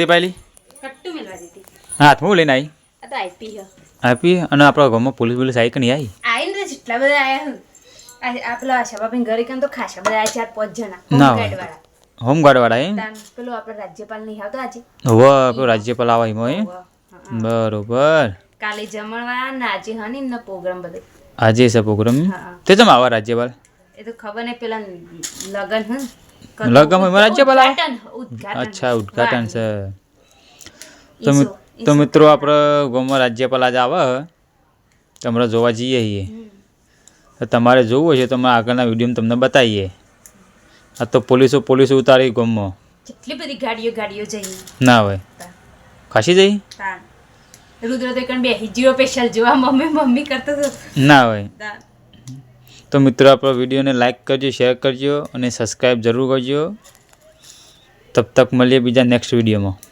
પાયલી કટ્ટુ મેલવા દીધી હાથમાં લઈને આવી આ તો આઈપી હ આપી અને આપણા ગામમાં પોલીસ આવી કે નહીં આવી આઈને જેટલા બધા આયા આ પેલા આશાબાબેન ઘરે કેમ તો ખાસા બધા આયા 4-5 જણા ના હોમગાર્ડ હોય વાળા હોમગાર્ડવાળા એમ તાન પેલો આપણે રાજ્યપાલ નહીં આવતો આજે હવે પેલો રાજ્યપાલ આવે એમાં એમ બરોબર કાલે જમણવા ને આજે હની એમનો પ્રોગ્રામ બધો આજે છે પ્રોગ્રામ હા તે તમે આવા રાજ્યપાલ એ તો ખબર નહીં પેલા લગન હ લગન હોય રાજ્યપાલ આવે ઉદ્ઘાટન અચ્છા ઉદ્ઘાટન છે ઈસો તો મિત્રો આપણે ગામમાં રાજ્યપાલ આજે આવે તો આપણે જોવા જઈએ છીએ તો તમારે જોવું હશે તો અમે આગળના વિડીયોમાં તમને બતાવીએ આ તો પોલીસો ઉતારી ગામમાં કેટલી બધી ગાડીઓ જઈ ના હોય ખાસી જઈ તાન રુદ્ર તો કણ બેહી જીઓ સ્પેશિયલ જોવા મમ્મી કરતો હતો ના હોય તો મિત્રો આપણો વિડીયોને લાઈક કરજો શેર કરજો અને સબસ્ક્રાઈબ જરૂર કરજો તબ તક મળીએ બીજા નેક્સ્ટ વિડીયોમાં